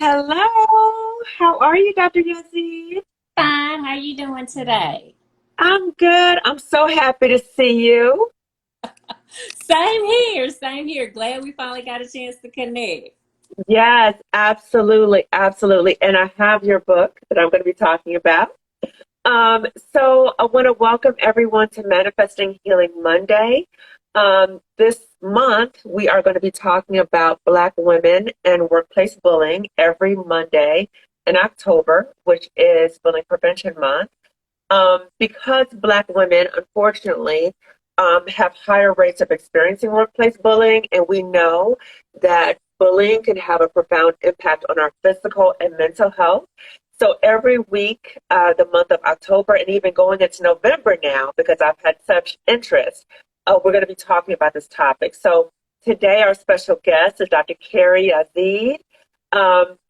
Hello, how are you, Dr. Yazeed? Fine. How you doing today? I'm good. I'm so happy to see you. Same here. Same here. Glad we finally got a chance to connect. Yes, absolutely, absolutely. And I have your book that I'm going to be talking about. So I want to welcome everyone to Manifesting Healing Monday. This month, we are going to be talking about Black women and workplace bullying every Monday in October, which is Bullying Prevention Month. Because Black women, unfortunately, have higher rates of experiencing workplace bullying, and we know that bullying can have a profound impact on our physical and mental health. So every week, the month of October, and even going into November now, because I've had such interest, we're going to be talking about this topic. So today, our special guest is Dr. Carey Yazeed.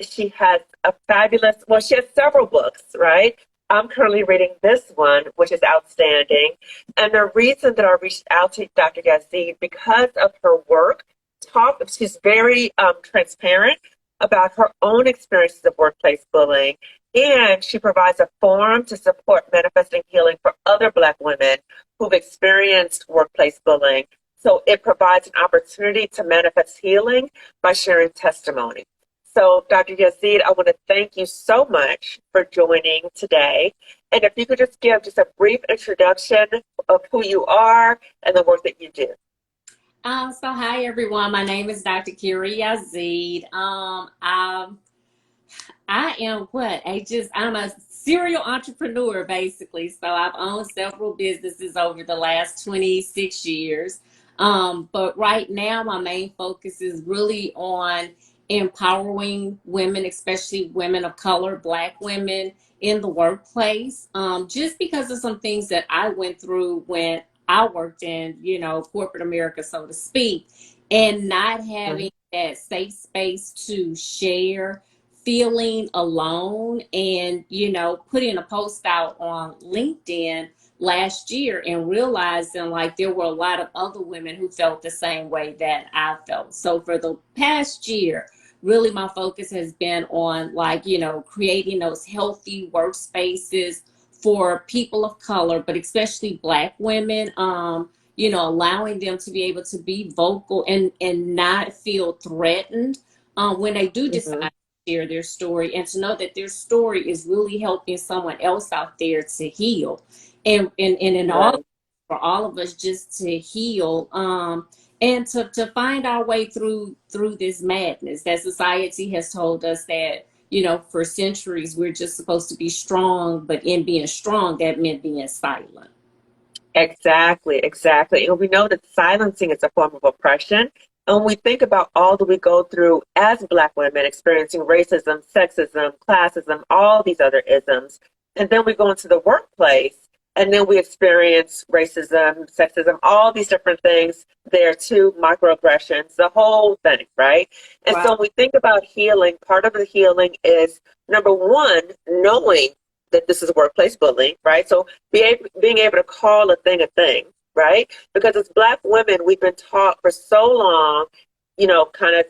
She has a fabulous, well, she has several books, right? I'm currently reading this one, which is outstanding. And the reason that I reached out to Dr. Yazeed, because of her work, she's very transparent about her own experiences of workplace bullying. And she provides a forum to support manifesting healing for other Black women who've experienced workplace bullying. So it provides an opportunity to manifest healing by sharing testimony. So, Dr. Yazeed, I want to thank you so much for joining today. And if you could just give just a brief introduction of who you are and the work that you do. Hi everyone. My name is Dr. Carey Yazeed. I am what? I'm a serial entrepreneur basically. So I've owned several businesses over the last 26 years. But right now my main focus is really on empowering women, especially women of color, Black women in the workplace. Just because of some things that I went through when I worked in, corporate America, so to speak, and not Mhm. having that safe space to share, feeling alone, and putting a post out on LinkedIn last year and realizing like there were a lot of other women who felt the same way that I felt. So for the past year, really my focus has been on creating those healthy workspaces for people of color, but especially Black women, allowing them to be able to be vocal and not feel threatened when they do Mhm. decide share their story, and to know that their story is really helping someone else out there to heal, and in all, Right. for all of us just to heal, and to find our way through this madness that society has told us that for centuries we're just supposed to be strong, but in being strong that meant being silent. Exactly, exactly. And we know that silencing is a form of oppression. And when we think about all that we go through as Black women, experiencing racism, sexism, classism, all these other isms, and then we go into the workplace and then we experience racism, sexism, all these different things there too, microaggressions, the whole thing, right? And Right. so when we think about healing, part of the healing is number one, knowing that this is workplace bullying, right? So being able to call a thing, right? Because as Black women, we've been taught for so long, kind of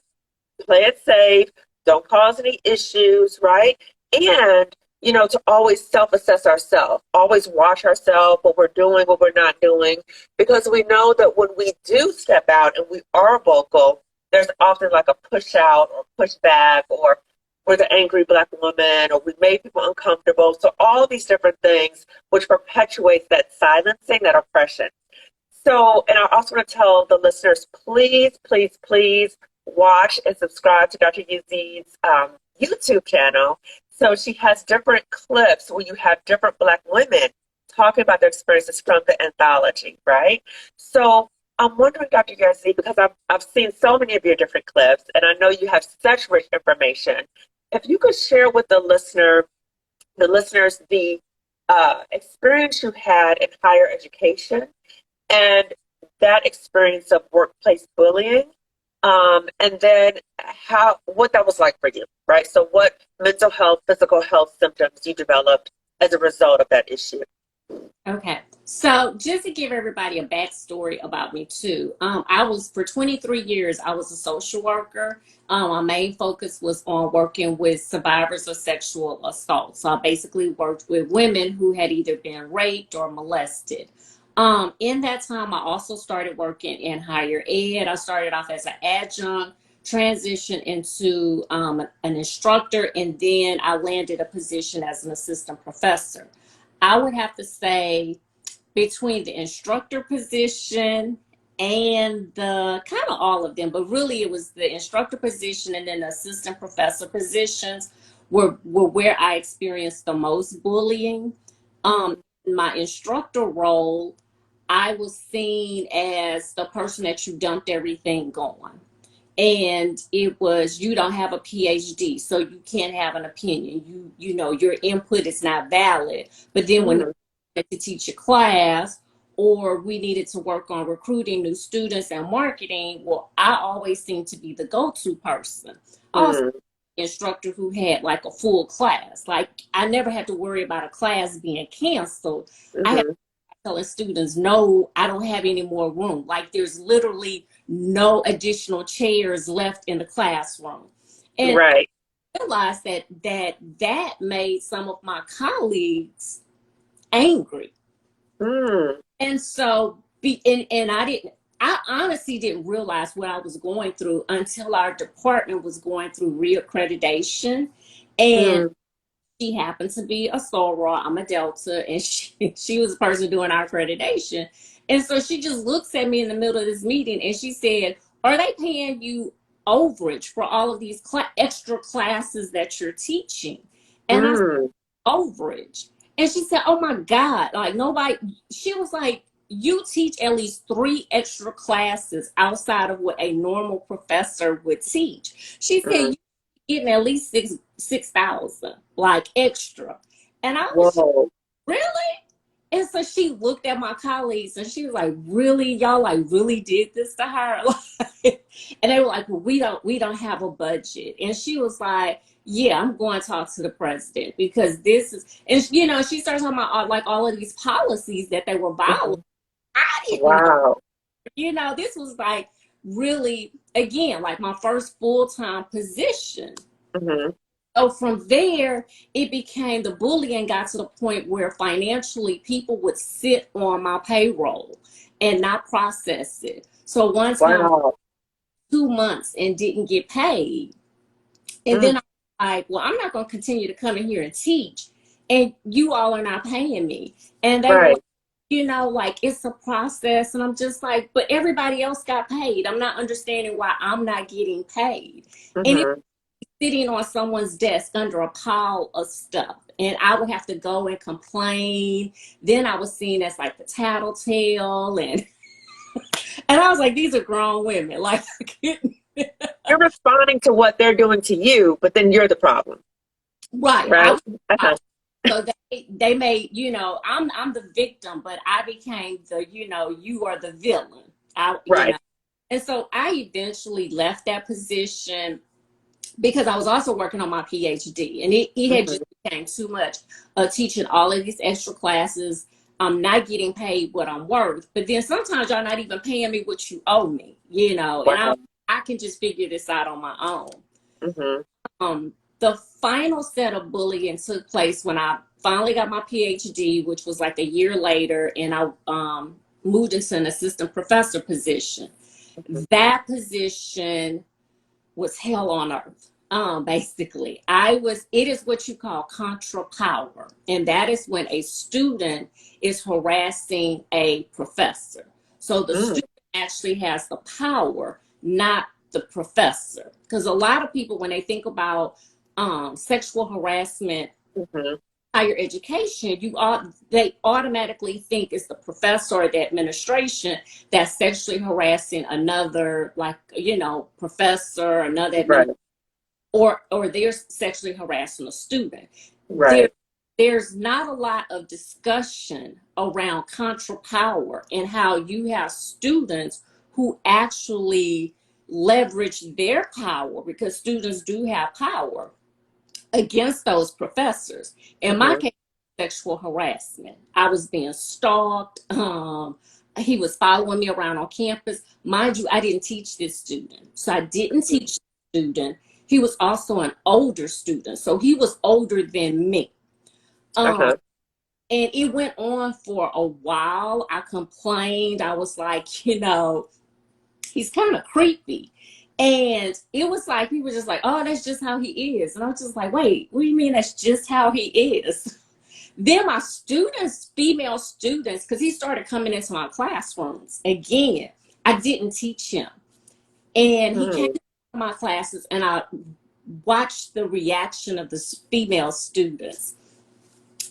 play it safe, don't cause any issues, right? And, to always self assess ourselves, always watch ourselves, what we're doing, what we're not doing, because we know that when we do step out and we are vocal, there's often like a push out or push back, or we're the angry Black woman, or we made people uncomfortable. So all these different things, which perpetuates that silencing, that oppression. So, and I also want to tell the listeners, please, please, please watch and subscribe to Dr. Yazeed's YouTube channel. So she has different clips where you have different Black women talking about their experiences from the anthology, right? So I'm wondering, Dr. Yazeed, because I've seen so many of your different clips, and I know you have such rich information. If you could share with the listeners, the experience you had in higher education and that experience of workplace bullying, and then what that was like for you, right? So what mental health, physical health symptoms you developed as a result of that issue. Okay. So just to give everybody a backstory about me too, I was for 23 years, I was a social worker. My main focus was on working with survivors of sexual assault. So I basically worked with women who had either been raped or molested. In that time, I also started working in higher ed. I started off as an adjunct, transitioned into an instructor, and then I landed a position as an assistant professor. I would have to say between the instructor position and the kind of all of them, but really it was the instructor position and then the assistant professor positions were where I experienced the most bullying. My instructor role, I was seen as the person that you dumped everything on. And it was, you don't have a PhD, so you can't have an opinion. You know, your input is not valid. But then when Mm, to teach a class or we needed to work on recruiting new students and marketing, well, I always seemed to be the go-to person. Also, mm, instructor who had like a full class. Like I never had to worry about a class being canceled. I had mhm. telling students, no, I don't have any more room. Like there's literally no additional chairs left in the classroom. And I Right. realized that made some of my colleagues angry. Mm, And so, and I honestly didn't realize what I was going through until our department was going through reaccreditation. And mm, she happened to be a Soror, I'm a Delta, and she was the person doing our accreditation. And so she just looks at me in the middle of this meeting and she said, are they paying you overage for all of these extra classes that you're teaching? And I mm, overage. And she said, oh my God, like nobody, she was like, you teach at least 3 extra classes outside of what a normal professor would teach. She said, mm. you getting at least 6,000 like extra. And I was just, Whoa. really? And so she looked at my colleagues and she was like, really, y'all like really did this to her? Like, and they were like, well, we don't have a budget. And she was like, yeah, I'm going to talk to the president because this is, and you know, she started talking about like all of these policies that they were violating. Mhm. I didn't know, Wow. you know, this was like really, again, like my first full-time position. Mhm. So from there, it became the bullying got to the point where financially people would sit on my payroll and not process it. So one time, Wow. 2 months and didn't get paid. And Mm, then I'm like, well, I'm not going to continue to come in here and teach. And you all are not paying me. And they were like, right. you know, like it's a process. And I'm just like, but everybody else got paid. I'm not understanding why I'm not getting paid. And it Mhm. sitting on someone's desk under a pile of stuff. And I would have to go and complain. Then I was seen as like the tattletale. And I was like, these are grown women. Like, You're responding to what they're doing to you, but then you're the problem, right. right? I So they made, you know, I'm the victim, but I became the, you know, you are the villain. You Right. know. And so I eventually left that position because I was also working on my PhD and it had Mhm. just became too much teaching all of these extra classes. I'm not getting paid what I'm worth, but then sometimes y'all not even paying me what you owe me, you know, and Wow. I can just figure this out on my own. Mhm. The final set of bullying took place when I finally got my PhD, which was like a year later, and I moved into an assistant professor position. Mhm. That position was hell on earth. Basically, it is what you call contra power, and that is when a student is harassing a professor. So the Mm, student actually has the power, not the professor. Because a lot of people, when they think about sexual harassment, mhm. higher education, they automatically think it's the professor or the administration that's sexually harassing another, like you know, professor, another Right. administrator, or they're sexually harassing a student. There, Right. there's not a lot of discussion around contra power and how you have students who actually leverage their power because students do have power against those professors. In my Mhm. case, sexual harassment. I was being stalked. He was following me around on campus. Mind you, I didn't teach this student. So I didn't teach the student. He was also an older student. So he was older than me. Um, Uh-huh. and it went on for a while. I complained. I was like, he's kind of creepy. And it was like, he was just like, oh, that's just how he is. And I was just like, wait, what do you mean that's just how he is? Then my students, female students, because he started coming into my classrooms again. I didn't teach him. And he came Mm. to my classes, and I watched the reaction of the female students.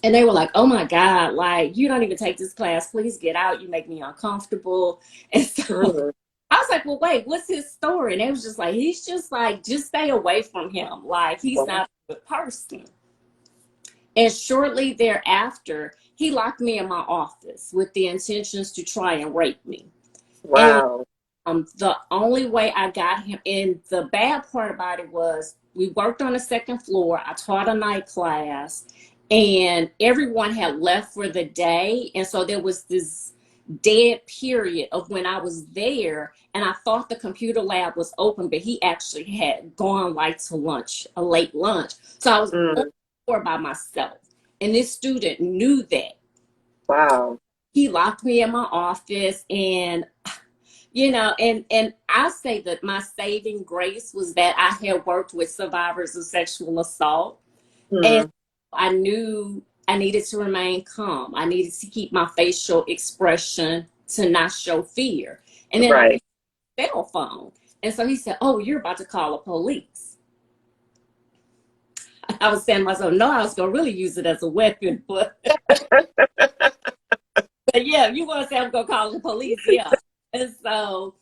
And they were like, oh my God, like, you don't even take this class. Please get out. You make me uncomfortable. And so Mm. I was like, well, wait, what's his story? And they was just like, he's just like, just stay away from him. Like, he's not a good person. And shortly thereafter, he locked me in my office with the intentions to try and rape me. And Wow. the only way I got him, and the bad part about it was we worked on the second floor. I taught a night class, and everyone had left for the day. And so there was this dead period of when I was there, and I thought the computer lab was open, but he actually had gone like to lunch, a late lunch. So I was on Mm. the floor by myself, and this student knew that. Wow. He locked me in my office, and and I say that my saving grace was that I had worked with survivors of sexual assault, and Mm. I knew I needed to remain calm. I needed to keep my facial expression to not show fear. And then I Right. used a cell phone. And so he said, oh, you're about to call the police. I was saying to myself, no, I was going to really use it as a weapon. But yeah, you want to say I'm going to call the police? Yeah. And so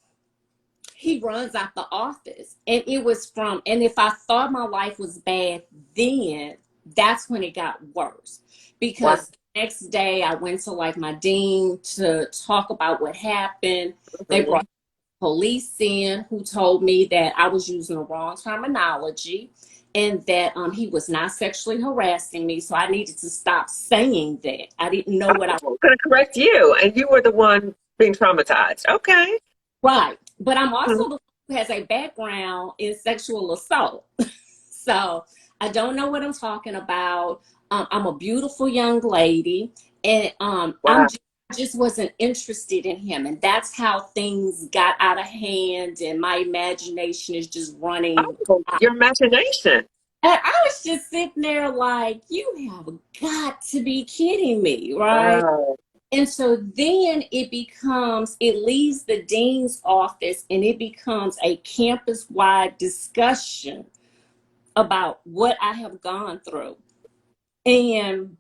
he runs out the office. And it was and if I thought my life was bad then, that's when it got worse. Wow. Because the next day I went to like my dean to talk about what happened. They Mhm. brought police in who told me that I was using the wrong terminology and that he was not sexually harassing me. So I needed to stop saying that. I didn't know what I Oh, going to correct you, and you were the one being traumatized. Okay. right. But I'm Mhm. also the one who has a background in sexual assault. So I don't know what I'm talking about. I'm a beautiful young lady, and Wow. I just wasn't interested in him, and that's how things got out of hand, and my imagination is just running. Oh, your imagination. And I was just sitting there like, you have got to be kidding me, right? Wow. And so then it leaves the dean's office and it becomes a campus wide discussion about what I have gone through. And,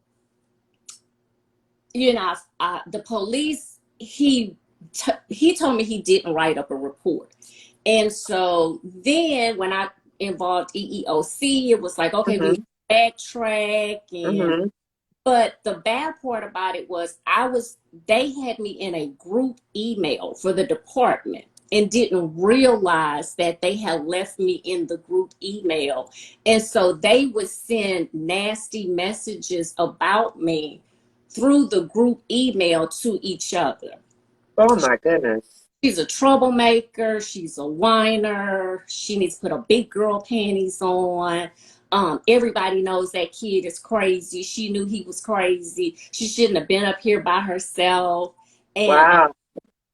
the police, he told me he didn't write up a report. And so then when I involved EEOC, it was like, okay, we need Hmm. to backtrack. Hmm. But the bad part about it was they had me in a group email for the department and didn't realize that they had left me in the group email. And so they would send nasty messages about me through the group email to each other. Oh my goodness. She's a troublemaker. She's a whiner. She needs to put her big girl panties on. Everybody knows that kid is crazy. She knew he was crazy. She shouldn't have been up here by herself. And Wow.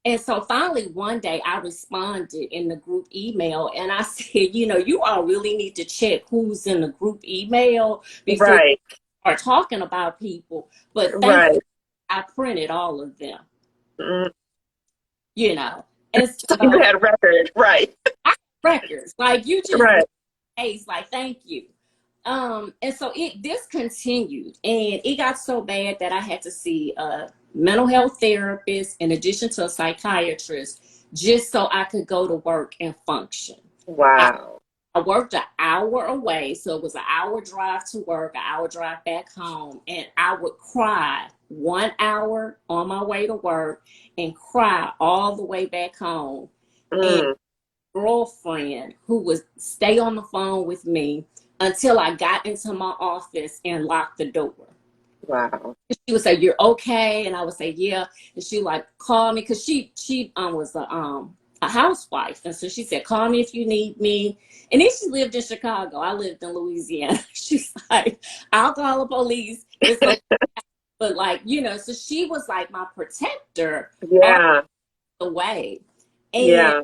and so finally one day I responded in the group email and I said, you all really need to check who's in the group email before Right. you start talking about people. But thankfully Right. I printed all of them, Mm. you know. And So you so had a record. Right. records. Like you just Right. ace, like thank you. And so it discontinued and it got so bad that I had to see a mental health therapist in addition to a psychiatrist just so I could go to work and function. I, Wow. I worked an hour away, so it was an hour drive to work, an hour drive back home, and I would cry 1 hour on my way to work and cry all the way back home. And Mm. girlfriend who would stay on the phone with me until I got into my office and locked the door. Wow. She would say, "You're okay," and I would say, "Yeah." And she like call me because she was a housewife, and so she said, "Call me if you need me." And then she lived in Chicago. I lived in Louisiana. She's like, "I'll call the police. It's okay." But like, so she was like my protector all Yeah. the way. And Yeah.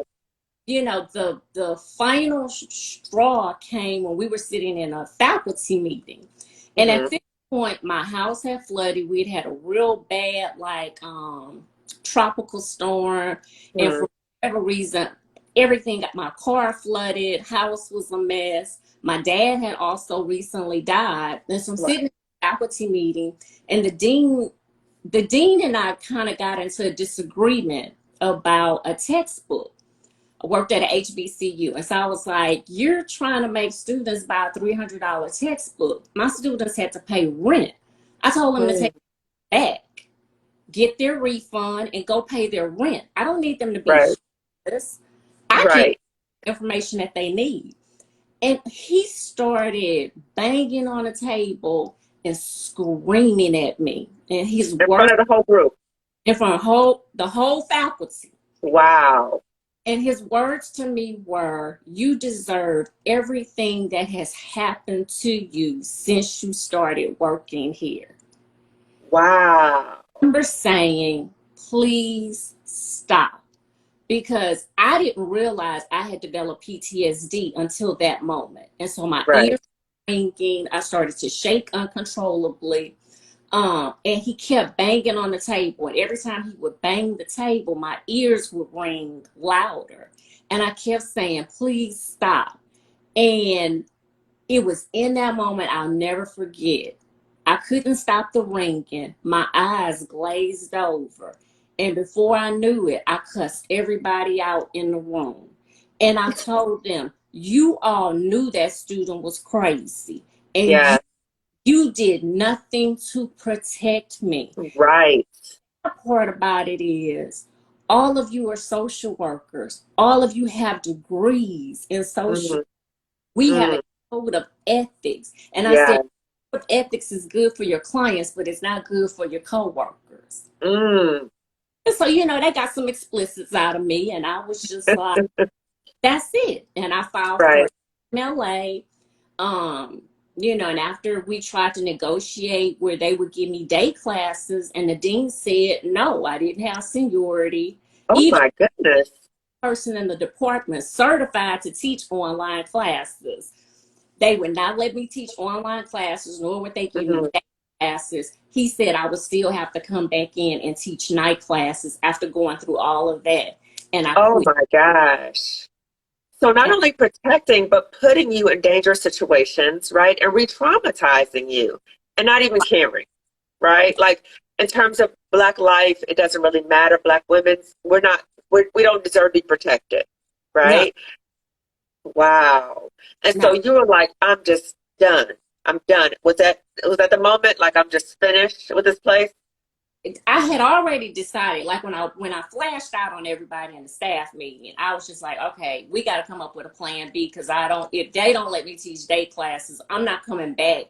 the final straw came when we were sitting in a faculty meeting. And at Hmm. this point, my house had flooded. We'd had a real bad, like, tropical storm. And Hmm. for whatever reason, everything got my car flooded, house was a mess. My dad had also recently died. And so I'm sitting in Right. a faculty meeting, and the dean and I kind of got into a disagreement about a textbook. I worked at a HBCU. And so I was like, "You're trying to make students buy a $300 textbook. My students had to pay rent." I told them to take Mm. it back, get their refund, and go pay their rent. I don't need them to be Right. homeless. I can get Right. the information that they need. And he started banging on the table and screaming at me. And his In words front of the whole group. in front of the whole faculty. Wow. And his words to me were, "You deserve everything that has happened to you since you started working here." Wow. I remember saying, "Please stop." Because I didn't realize I had developed PTSD until that moment. And so my ears Right. were ringing. I started to shake uncontrollably. And he kept banging on the table. And every time he would bang the table, my ears would ring louder. And I kept saying, "Please stop." And it was in that moment I'll never forget. I couldn't stop the ringing. My eyes glazed over. And before I knew it, I cussed everybody out in the room. And I told them, "You all knew that student was crazy. And you Yeah. you did nothing to protect me." Right. The part about it is, all of you are social workers. All of you have degrees in social. Hmm. We have a Mm. code of ethics. And I said, Yeah. code of ethics is good for your clients, but it's not good for your coworkers. Mm. And so, they got some explicits out of me. And I was just like, that's it. And I filed for Right. MLA. And after we tried to negotiate where they would give me day classes, and the dean said no, I didn't have seniority. Oh Even my goodness. person in the department certified to teach online classes, they would not let me teach online classes, nor would they give me Hmm. day classes. He said I would still have to come back in and teach night classes after going through all of that. And I Oh quit. my gosh. So not only protecting, but putting you in dangerous situations, right? And re-traumatizing you and not even caring, right? Like in terms of Black life, it doesn't really matter. Black women's, we don't deserve to be protected, No, right? Wow. And so no. you were like, I'm just done. I'm done. Was that the moment like I'm just finished with this place? I had already decided, like when I flashed out on everybody in the staff meeting, I was just like, "Okay, we got to come up with a plan B, because I don't. If they don't let me teach day classes, I'm not coming back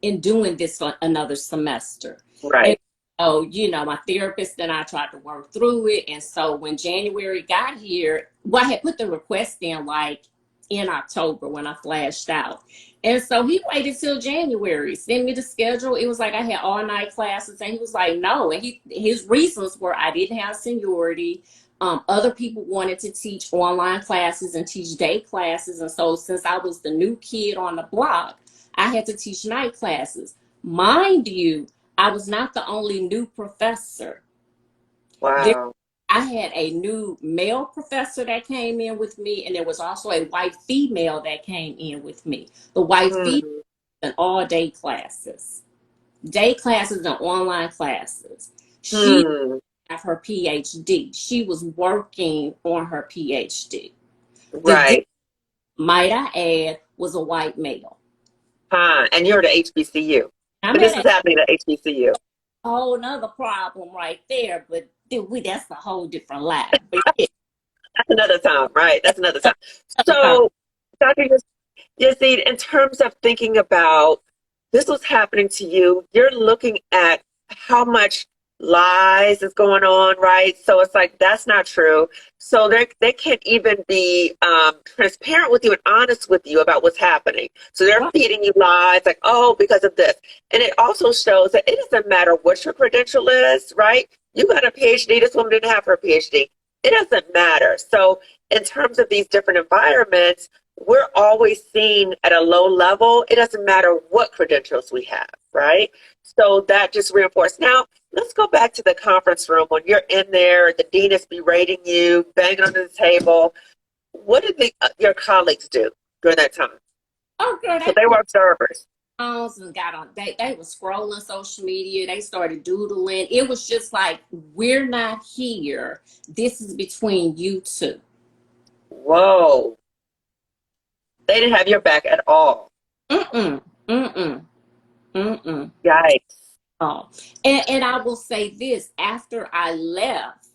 and doing this for another semester." And Right. so, my therapist and I tried to work through it. And so when January got here, well, I had put the request in like in October when I flashed out. And so he waited till January, sent me the schedule. It was like I had all night classes, and he was like, "No." And his reasons were, I didn't have seniority. Other people wanted to teach online classes and teach day classes. And so since I was the new kid on the block, I had to teach night classes. Mind you, I was not the only new professor. There Wow. I had a new male professor that came in with me, and there was also a white female that came in with me. The white female Hmm. in all day classes and online classes. She Hmm. had her PhD. She was working on her PhD. The dean, Right. might I add, was a white male. Huh. And you're the HBCU. I'm And this at is a happening at HBCU. whole nother problem right there, but that's a whole different lie. But yeah, That's another time, right? That's another time. other time. So, Dr. Yazeed, in terms of thinking about this was happening to you, you're looking at how much lies is going on, right? So it's like that's not true. So they can't even be transparent with you and honest with you about what's happening. So they're Right. feeding you lies like, oh, because of this. And it also shows that it doesn't matter what your credential is, right? You got a PhD. This woman didn't have her PhD. It doesn't matter. So in terms of these different environments, we're always seen at a low level. It doesn't matter what credentials we have, right? So that just reinforced. Now, let's go back to the conference room when you're in there, the dean is berating you, banging on the table. What did your colleagues do during that time? Oh, girl, So they they put were observers. phones and got on. They were scrolling social media. They started doodling. It was just like, we're not here. This is between you two. Whoa. They didn't have your back at all. Mm-mm. Mm-mm. Mm-mm. Yikes. Oh, and I will say this: after I left,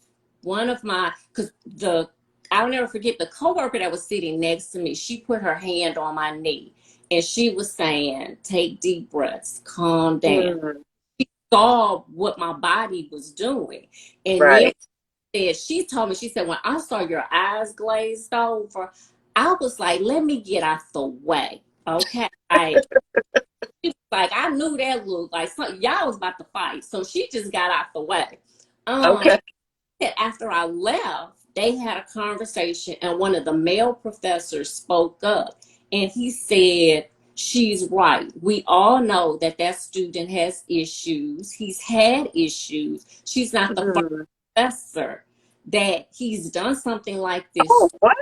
one of my because the I'll never forget the coworker that was sitting next to me. She put her hand on my knee and she was saying, "Take deep breaths, calm down." Mm, Saw what my body was doing, and then right. she told me, she said, when I saw your eyes glazed over, I was like, "Let me get out the way, okay?" She was like, I knew that looked like something. Y'all was about to fight. So she just got out the way. Um, Okay. After I left, they had a conversation, and one of the male professors spoke up and he said, she's right. We all know that that student has issues. He's had issues. She's not the first Mm. professor that he's done something like this, Oh, what?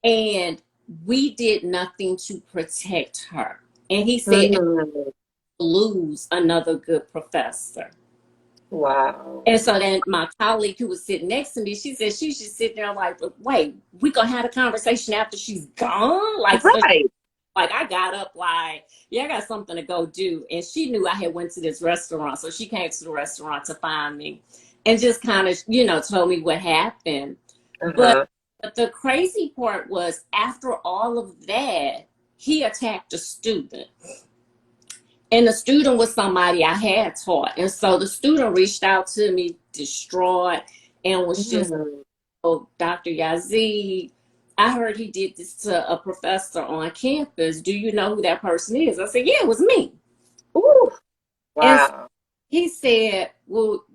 and we did nothing to protect her. And he said, Mm. lose another good professor. Wow. And so then my colleague who was sitting next to me, she said she should sit there like, wait, we gonna have a conversation after she's gone? Like, so Right. like I got up like, yeah, I got something to go do. And she knew I had went to this restaurant. So she came to the restaurant to find me and just kind of, told me what happened. But, Uh-huh. but the crazy part was after all of that, he attacked a student. And the student was somebody I had taught. And so the student reached out to me distraught and was just, Mm. oh, Dr. Yazeed, I heard he did this to a professor on campus. Do you know who that person is? I said, yeah, it was me. Ooh. And so Wow. he said, well,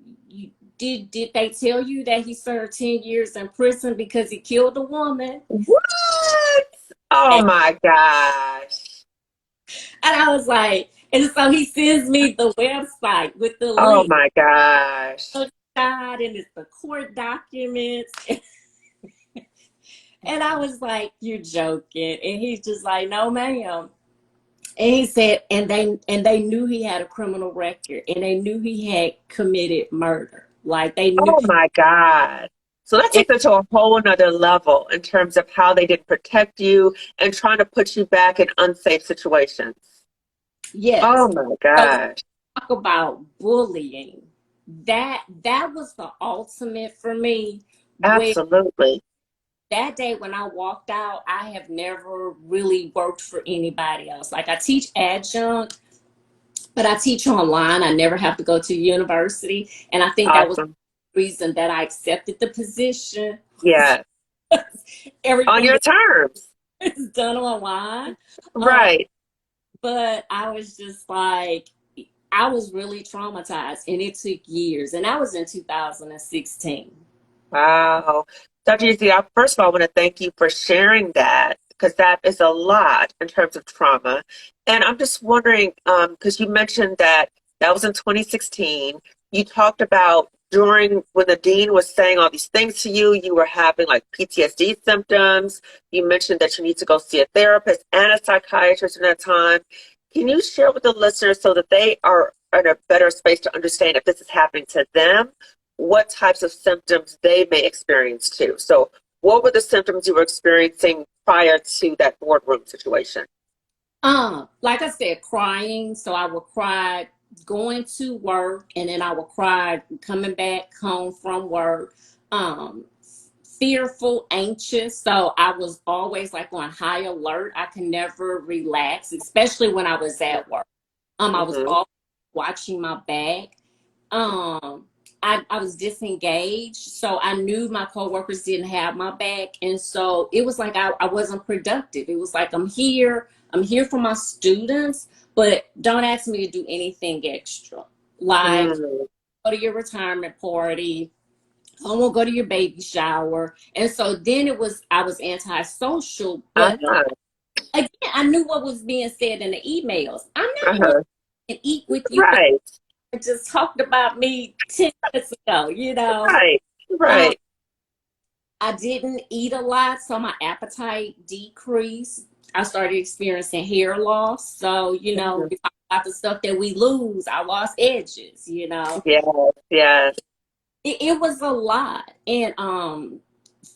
did they tell you that he served 10 years in prison because he killed a woman? What? Oh And my gosh. I was like, and so he sends me the website with the Oh link. my gosh. And it's the court documents. And I was like, you're joking. And he's just like, no, ma'am. And he said, and they knew he had a criminal record and they knew he had committed murder. Like they knew. Oh my God. So that And takes it to a whole nother level in terms of how they didn't protect you and trying to put you back in unsafe situations. Oh yes. my So gosh. talk about bullying. That was the ultimate for me. Where Absolutely. that day when I walked out, I have never really worked for anybody else. Like I teach adjunct, but I teach online. I never have to go to university. And I think that was Awesome. the reason that I accepted the position. Yeah. On Everything your terms. is done online. Um, Right. but I was just like, I was really traumatized and it took years. And that was in 2016. Wow. Dr. Yazeed, first of all, I want to thank you for sharing that because that is a lot in terms of trauma. And I'm just wondering, because you mentioned that that was in 2016. You talked about during when the dean was saying all these things to you, you were having like PTSD symptoms. You mentioned that you need to go see a therapist and a psychiatrist in that time. Can you share with the listeners so that they are in a better space to understand if this is happening to them? What types of symptoms they may experience too. So, what were the symptoms you were experiencing prior to that boardroom situation? Like I said, crying. So I would cry going to work and then I would cry coming back home from work. Um, Fearful, anxious. So I was always like on high alert. I could never relax, especially when I was at work. I was Mm-hmm. all watching my back. Um, I was disengaged, so I knew my coworkers didn't have my back, and so it was like I wasn't productive. It was like I'm here for my students, but don't ask me to do anything extra. Like Mm-hmm. go to your retirement party, I won't go to your baby shower. And so then I was antisocial, but Uh-huh. again, I knew what was being said in the emails. I'm not going Uh-huh. to eat with you because Right. you just talked about me 10 minutes ago, you know. Right. Um, Right. I didn't eat a lot, so my appetite decreased. I started experiencing hair loss. So, Mm-hmm. we talk about the stuff that we lose. I lost edges. Yes. Yes. It was a lot. And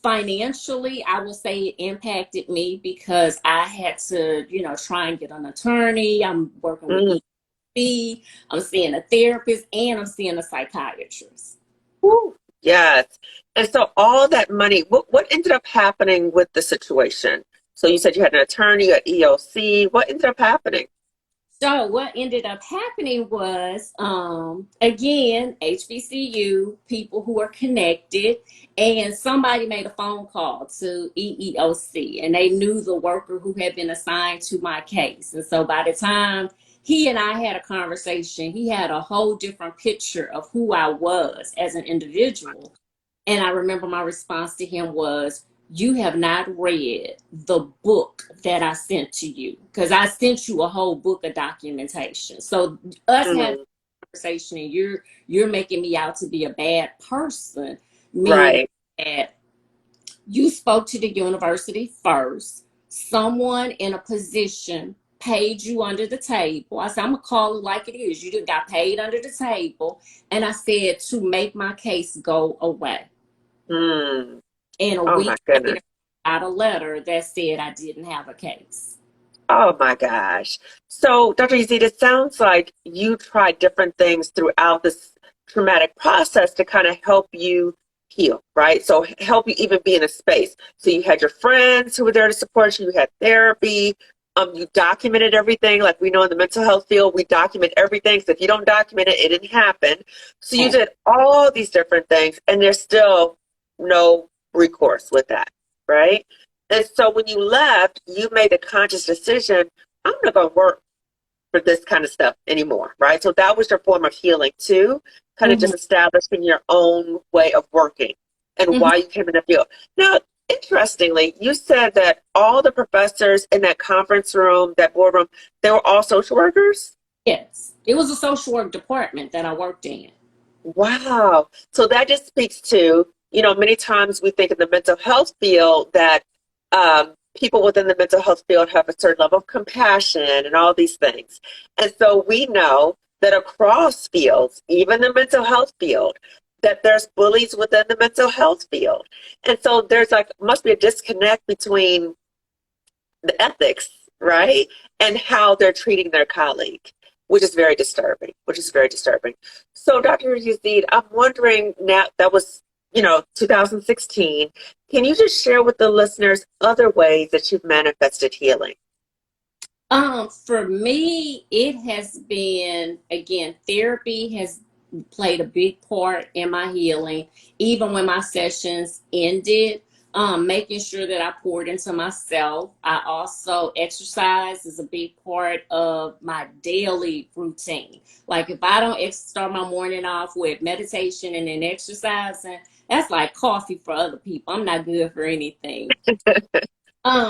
financially, I will say it impacted me because I had to, try and get an attorney. I'm working with Mm. EB, I'm seeing a therapist, and I'm seeing a psychiatrist. Woo. Yes. And so all that money, what ended up happening with the situation? So you said you had an attorney, you had EOC. What ended up happening? So what ended up happening was, again, HBCU, people who are connected, and somebody made a phone call to EEOC, and they knew the worker who had been assigned to my case. And so by the time he and I had a conversation, he had a whole different picture of who I was as an individual. And I remember my response to him was, "You have not read the book that I sent to you, because I sent you a whole book of documentation. So us having Mm. a conversation and you're making me out to be a bad person, meaning Right. that you spoke to the university first, someone in a position paid you under the table." I said, "I'm gonna call it like it is. You just got paid under the table." And I said, "To make my case go away." Mm. And a Oh my week goodness. later, I got a letter that said I didn't have a case. Oh my gosh. So, Dr. Yazeed, it sounds like you tried different things throughout this traumatic process to kind of help you heal, right? So, help you even be in a space. So, you had your friends who were there to support you, you had therapy, you documented everything. Like we know in the mental health field, we document everything. So, if you don't document it, it didn't happen. So, you did all these different things, and there's still no recourse with that, right? And so when you left, you made a conscious decision, I'm not going to work for this kind of stuff anymore, right? So that was your form of healing too, kind of Mm-hmm. just establishing your own way of working and Mm-hmm. why you came in the field. Now, interestingly, you said that all the professors in that conference room, that boardroom, they were all social workers? Yes, it was a social work department that I worked in. Wow. So that just speaks to, many times we think in the mental health field that people within the mental health field have a certain level of compassion and all these things. And so we know that across fields, even the mental health field, that there's bullies within the mental health field. And so there's like, must be a disconnect between the ethics, right? And how they're treating their colleague, which is very disturbing, which is very disturbing. So, Dr. Yazeed, I'm wondering now, that was, 2016. Can you just share with the listeners other ways that you've manifested healing? For me, it has been, again, therapy has played a big part in my healing. Even when my sessions ended, making sure that I poured into myself. I also exercise is a big part of my daily routine. Like if I don't start my morning off with meditation and then exercising, that's like coffee for other people. I'm not good for anything.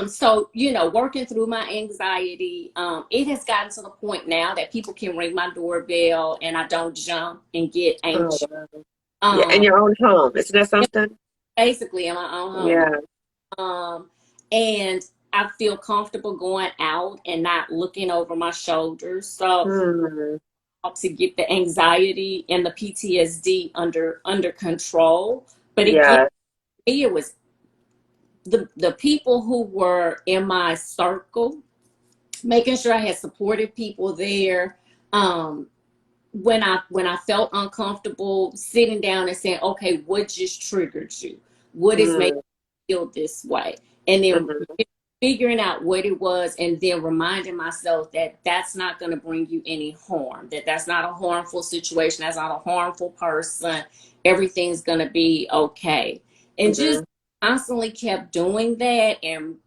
So, working through my anxiety, it has gotten to the point now that people can ring my doorbell and I don't jump and get Oh, anxious. wow. Yeah, in Um, your own home. Isn't that something? Basically in my own home. Yeah. And I feel comfortable going out and not looking over my shoulders. So Hmm. to get the anxiety and the PTSD under control. But again, Yeah. it was the people who were in my circle, making sure I had supportive people there. Um, when I felt uncomfortable, sitting down and saying, "Okay, what just triggered you? What is making Mm-hmm. you feel this way?" And then Mm-hmm. figuring out what it was, and then reminding myself that that's not going to bring you any harm, that that's not a harmful situation, that's not a harmful person, everything's going to be okay. And just Hmm. constantly kept doing that, and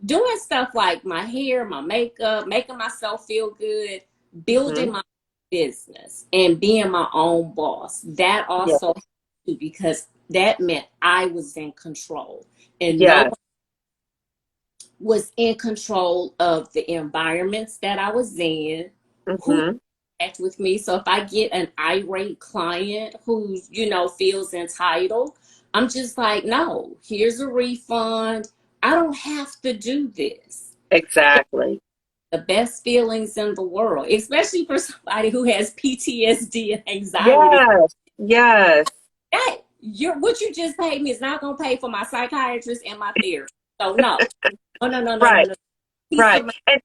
doing stuff like my hair, my makeup, making myself feel good, Hmm. building my business and being my own boss. That Yeah. also helped too, because that meant I was in control, and no Yes. was in control of the environments that I was in, who Hmm. act with me. So if I get an irate client who, feels entitled, I'm just like, no, here's a refund. I don't have to do this. Exactly. The best feelings in the world, especially for somebody who has PTSD and anxiety. Yes. Yes. That what you just paid me is not gonna pay for my psychiatrist and my therapist. So no. No, no, no, no, no, Right. no. Peace of Right. mind.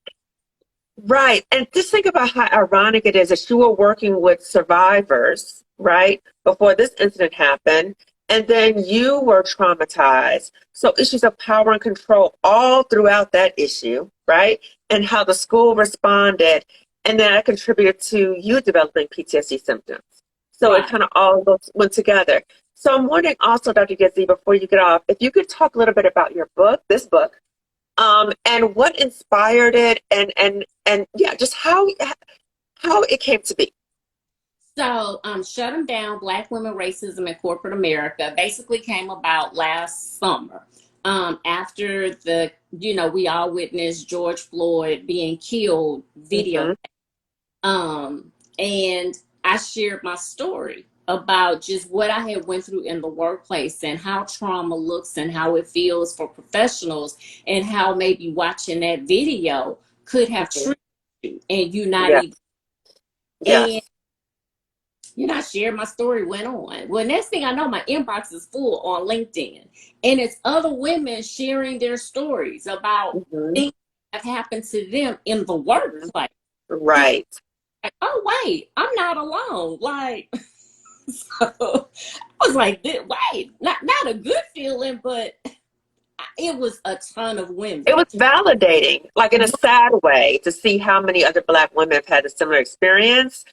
Right. And just think about how ironic it is that you were working with survivors, right, before this incident happened, and then you were traumatized. So issues of power and control all throughout that issue, right? And how the school responded, and then that contributed to you developing PTSD symptoms. So it Right. kind of all went together. So I'm wondering also, Dr. Yazeed, before you get off, if you could talk a little bit about your book, this book, and what inspired it, and yeah, just how it came to be. So, Shut 'em Down, Black Women Racism in Corporate America basically came about last summer. After we all witnessed George Floyd being killed video. Hmm. And I shared my story about just what I had went through in the workplace and how trauma looks and how it feels for professionals, and how maybe watching that video could have Hmm. triggered you and you not Yes. even. And Yes. I shared my story, went on. Well, next thing I know, my inbox is full on LinkedIn. And it's other women sharing their stories about Hmm. things that have happened to them in the Hmm. workplace. And Right. like, oh wait, I'm not alone. Like, so I was like, wait, not a good feeling, but it was a ton of It women. was validating, like in a sad way, to see how many other Black women have had a similar experience.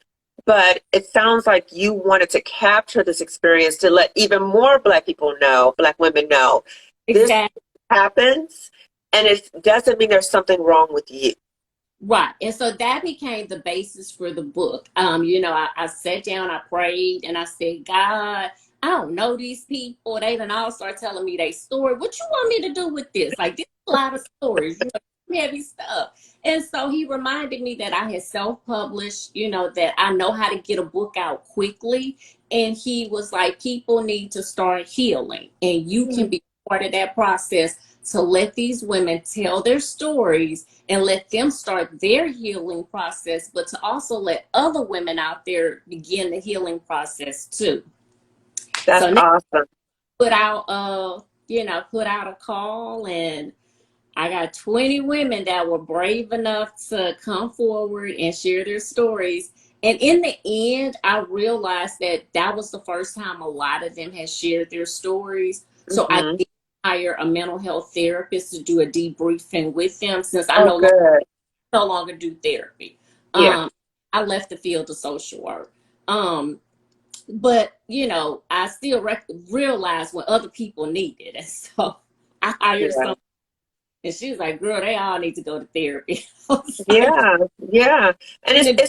But it sounds like you wanted to capture this experience to let even more Black people know, Black women know, this Exactly. happens, and it doesn't mean there's something wrong with you. Right. And so that became the basis for the book. I sat down, I prayed, and I said, God, I don't know these people. They done all start telling me their story. What you want me to do with this? Like, this is a lot of stories, heavy stuff. And so he reminded me that I had self-published, that I know how to get a book out quickly. And he was like, people need to start healing, and you can be part of that process to let these women tell their stories and let them start their healing process, but to also let other women out there begin the healing process too. That's So now awesome. put out put out a call, and I got 20 women that were brave enough to come forward and share their stories. And in the end, I realized that that was the first time a lot of them had shared their stories. So I Hmm. did hire a mental health therapist to do a debriefing with them, since I Oh, good. no longer do therapy. Yeah. Um, I left the field of social work. Um, but I still realized when other people need it, and so I hired Yeah. some. And she was like, "Girl, they all need to go to therapy." I was like, Yeah, yeah. And "In the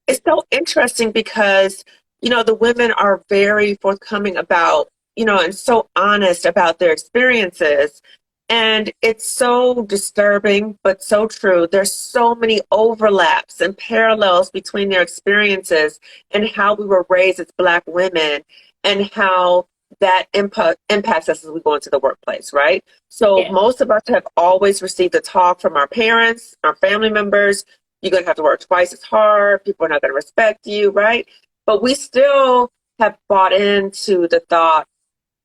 it's so interesting because, the women are very forthcoming about, and so honest about their experiences. And it's so disturbing, but so true. There's so many overlaps and parallels between their experiences and how we were raised as Black women, and how that impacts us as we go into the workplace, right? So yeah, most of us have always received the talk from our parents, our family members. You're going to have to work twice as hard. People are not going to respect you, right? But we still have bought into the thought,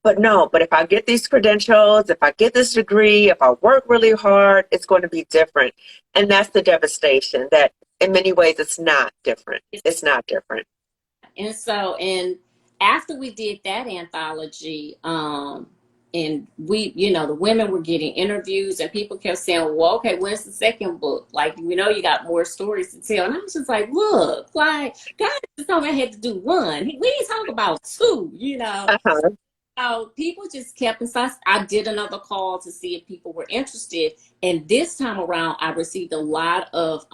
but no, but if I get these credentials, if I get this degree, if I work really hard, it's going to be different. And that's the devastation, that in many ways it's not different. It's not different. and after we did that anthology, and we, you know, the women were getting interviews, and people kept saying, well, okay, when's the second book? Like, you know, you got more stories to tell. And I was just like, look, like, God just told me I had to do one. We didn't talk about two, you know. Uh-huh. So people just kept, and so I did another call to see if people were interested. And this time around, I received a lot of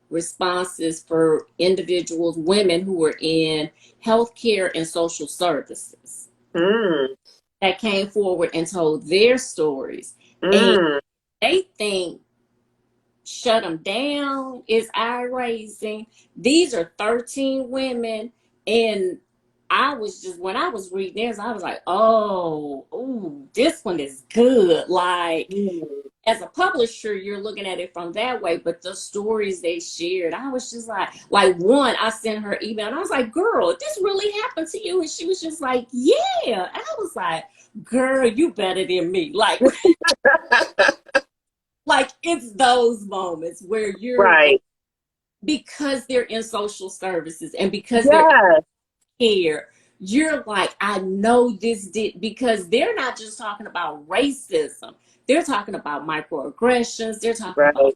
responses for individuals, women who were in healthcare and social services, Mm, that came forward and told their stories. And mm. they think shut them down is eye raising. These are 13 women. And I was just, when I was reading this, I was like, oh, ooh, this one is good. Like, Mm. as a publisher, you're looking at it from that way, but the stories they shared, I was just like one, I sent her email and I was like, girl, this really happened to you? And she was just like, yeah. And I was like, girl, you better than me. Like, like it's those moments where you're, Right. because they're in social services and because they're Yes. here, you're like, I know this did, because they're not just talking about racism. They're talking about microaggressions. They're talking about, Right.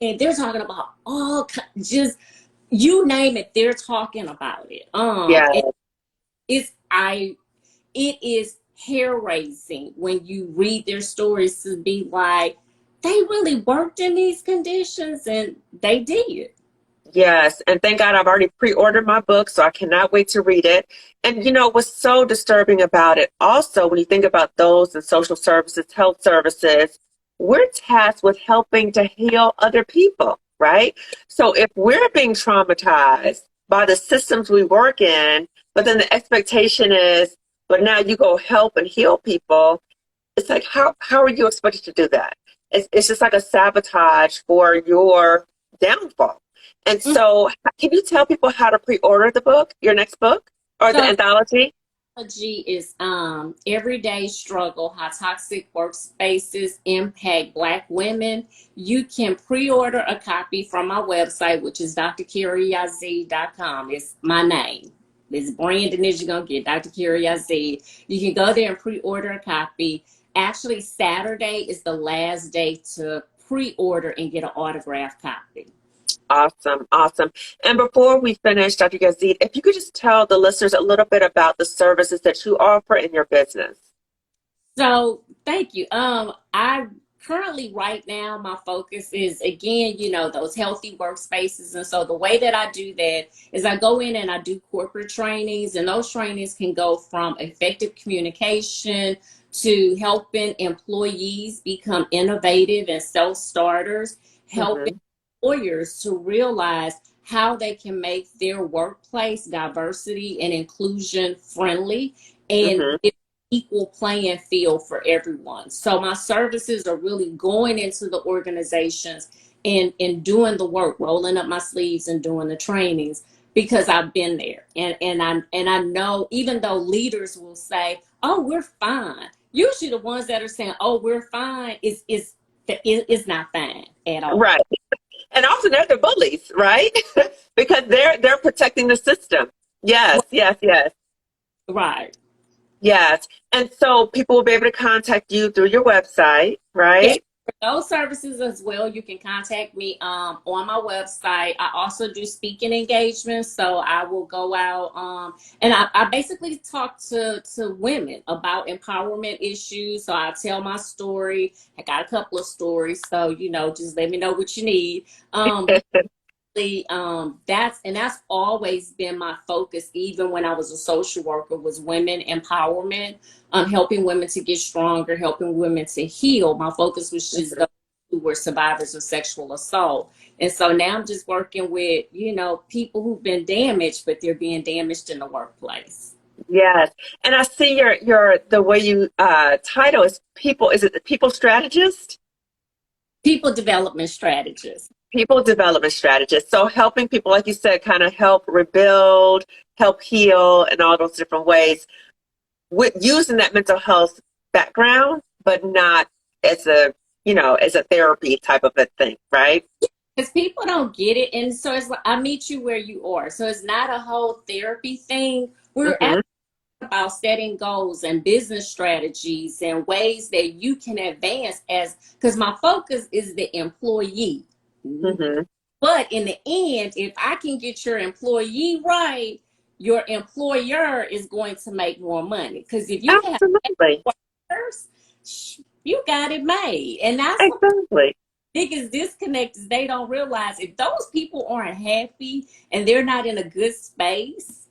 and they're talking about all just you name it. They're talking about it. Yeah. And it is hair raising when you read their stories to be like, they really worked in these conditions, and they did. Yes, and thank God I've already pre-ordered my book, so I cannot wait to read it. And you know what's so disturbing about it also, when you think about those in social services, health services, we're tasked with helping to heal other people, right? So if we're being traumatized by the systems we work in, but then the expectation is, but now you go help and heal people, it's like how are you expected to do that? It's just like a sabotage for your downfall. And so, can you tell people how to pre-order the book, your next book, or the So anthology? technology is everyday struggle, how toxic workspaces impact Black women. You can pre-order a copy from my website, which is drcareyyazeed.com. It's my name. It's Brandon as you're gonna get, Dr. Carey Yazeed. You can go there and pre-order a copy. Actually, Saturday is the last day to pre-order and get an autographed copy. Awesome, awesome. And before we finish, Dr. Yazid, if you could just tell the listeners a little bit about the services that you offer in your business. So thank you. I currently right now my focus is again, you know, those healthy workspaces. And so the way that I do that is I go in and I do corporate trainings, and those trainings can go from effective communication to helping employees become innovative and self-starters, helping Mm-hmm, employers to realize how they can make their workplace diversity and inclusion friendly and mm-hmm, equal playing field for everyone. So my services are really going into the organizations and doing the work, rolling up my sleeves and doing the trainings, because I've been there. And I know, even though leaders will say, "Oh, we're fine." Usually the ones that are saying, "Oh, we're fine," is not fine at all. right. And often they're the bullies, right? Because they're protecting the system. Yes, yes, yes. Right. Yes. And so people will be able to contact you through your website, Yes, right? for those services as well, you can contact me on my website. I also do speaking engagements, so I will go out and I basically talk to women about empowerment issues. So I tell my story. I got a couple of stories, so you know, just let me know what you need. But that's always been my focus, even when I was a social worker, was women empowerment, helping women to get stronger, helping women to heal. My focus was just those who were survivors of sexual assault. And so now I'm just working with, you know, people who've been damaged, but they're being damaged in the workplace. Yes. And I see your the way you title is people, is it the people strategist? People development strategists. People development strategist. So helping people, like you said, kind of help rebuild, help heal in all those different ways with using that mental health background, but not as a, as a therapy type of a thing, right? Because people don't get it. And so it's like, I meet you where you are. So it's not a whole therapy thing. We're Hmm. about setting goals and business strategies and ways that you can advance as, because my focus is the employee. Hmm. But in the end, if I can get your employee right, your employer is going to make more money. Because if you have Absolutely. workers, you got it made. And that's the Exactly. biggest disconnect is they don't realize if those people aren't happy and they're not in a good space,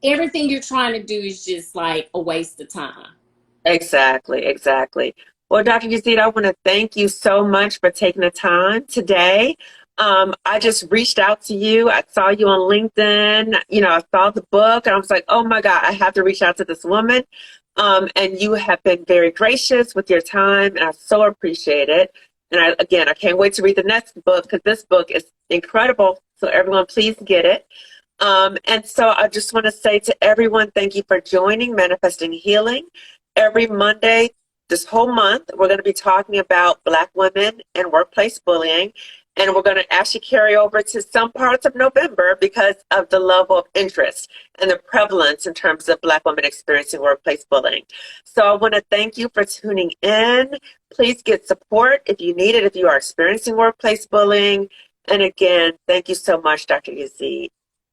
everything you're trying to do is just like a waste of time. Exactly, exactly. Well, Dr. Yazeed, I want to thank you so much for taking the time today. I just reached out to you. I saw you on LinkedIn. I saw the book and I was like, oh my God, I have to reach out to this woman. And you have been very gracious with your time, and I so appreciate it. And again, I can't wait to read the next book because this book is incredible. So everyone, please get it. And so I just want to say to everyone, thank you for joining Manifesting Healing. Every Monday, this whole month, we're going to be talking about Black women and workplace bullying. And we're going to actually carry over to some parts of November because of the level of interest and the prevalence in terms of Black women experiencing workplace bullying. So I want to thank you for tuning in. Please get support if you need it, if you are experiencing workplace bullying. And again, thank you so much, Dr. Yazeed.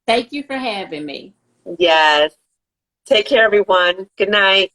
Thank you for having me. Yes. Take care, everyone. Good night.